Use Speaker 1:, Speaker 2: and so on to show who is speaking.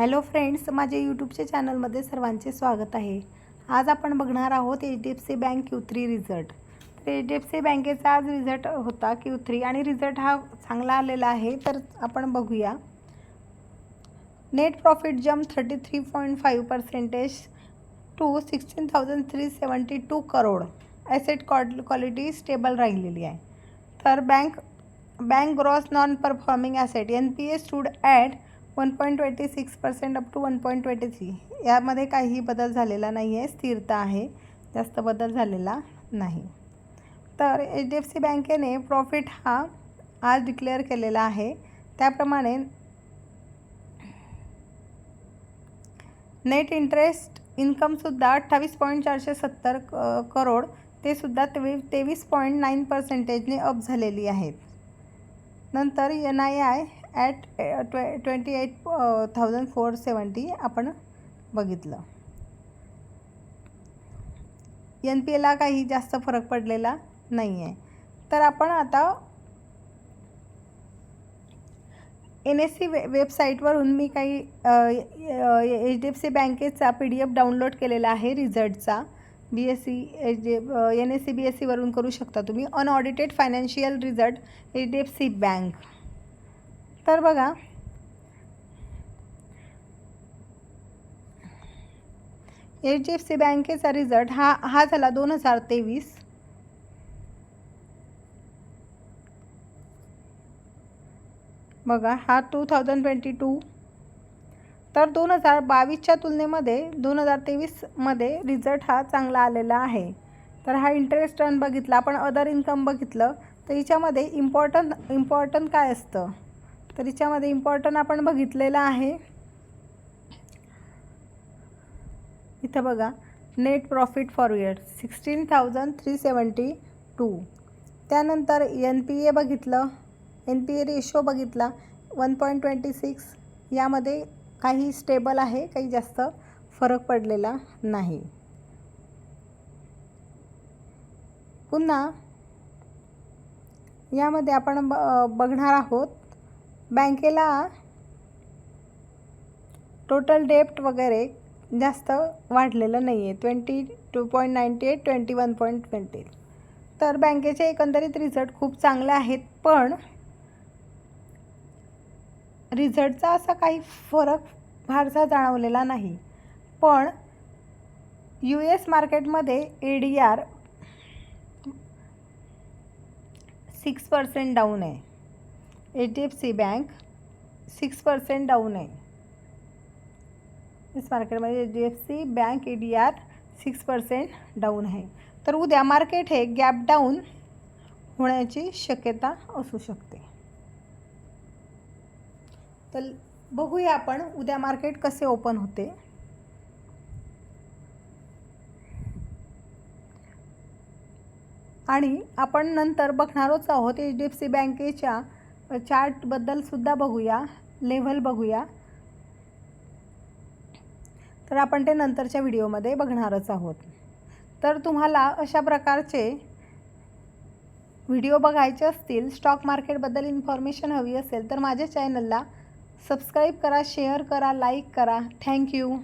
Speaker 1: Hello friends, माझ्या यूट्यूबच्या चॅनलमध्ये सर्वांचे स्वागत आहे। आज आपण बघणार आहोत HDFC बँक Q3 रिझल्ट। तर HDFC बँकेचा आज रिझल्ट होता Q3 आणि रिझल्ट हा चांगला आलेला आहे। तर आपण बघूया। Net profit jump 33.5% to 16,372 crore. Asset quality stable राहिलेली आहे। तर bank gross non performing asset NPA stood at 1.26% up to 1.23। यामध्ये काही बदल झालेला नाही आहे, स्थिरता आहे, जास्त बदल झालेला नाही। तर HDFC बँकेने प्रॉफिट हा आज डिक्लेअर केलेला आहे। त्याप्रमाणे नेट इंटरेस्ट इन्कमसुद्धा 28.470 करोड, ते सुद्धा 23.9%ने अप झालेली आहेत। नंतर NII ॲट 28,470 आपण बघितलं। NPAला काही जास्त फरक पडलेला नाही आहे। तर आपण आता NSE वेबसाईटवरून मी काही HDFC बँकेचा PDF डाउनलोड केलेला आहे रिझल्टचा। NSE BSE वरून करू शकता तुम्ही। Unaudited financial result HDFC bank. तर बघा, HDFC बँकेचा रिझल्ट हा झाला 2023। बघा, हा 2022। तर 2022च्या तुलनेमध्ये 2023मध्ये रिझल्ट हा चांगला आलेला आहे। तर हा इंटरेस्ट अर्न बघितला आपण, अदर इन्कम बघितलं, तर याच्यामध्ये इम्पॉर्टंट काय असतं, तर याच्यामध्ये इम्पॉर्टंट आपण बघितलेलं आहे। इथं बघा, नेट प्रॉफिट फॉर इयर 16,372। त्यानंतर NPA बघितलं, NPA रेशो बघितला 1.26। यामध्ये काही स्टेबल आहे, काही जास्त फरक पडलेला नाही। पुन्हा यामध्ये आपण बघणार आहोत, बँकेला टोटल डेप्ट वगैरे जास्त वाढलेलं नाही आहे, 22.98, 21.20। तर बँकेचे एकंदरीत रिझल्ट खूप चांगले आहेत, पण रिझल्टचा असा काही फरक फारसा जाणवलेला नाही। पण US मार्केटमध्ये ADR 6% डाऊन आहे। HDFC बँक 6% डाऊन आहे। इस मार्केटमध्ये HDFC बँक ADR 6% डाऊन आहे। तर उद्या मार्केट हे गॅप डाऊन होण्याची शक्यता असू शकते। तर बघूया आपण उद्या मार्केट कसे ओपन होते। आणि आपण नंतर बघणारच आहोत HDFC बँकेच्या चार्टबद्दल सुद्धा बघूया, लेव्हल बघूया। तर आपण ते नंतरच्या व्हिडिओमध्ये बघणारच आहोत। तर तुम्हाला अशा प्रकारचे व्हिडिओ बघायचे असतील, स्टॉक मार्केटबद्दल इन्फॉर्मेशन हवी असेल, तर माझ्या चॅनलला सबस्क्राईब करा, शेअर करा, लाईक करा। थँक्यू।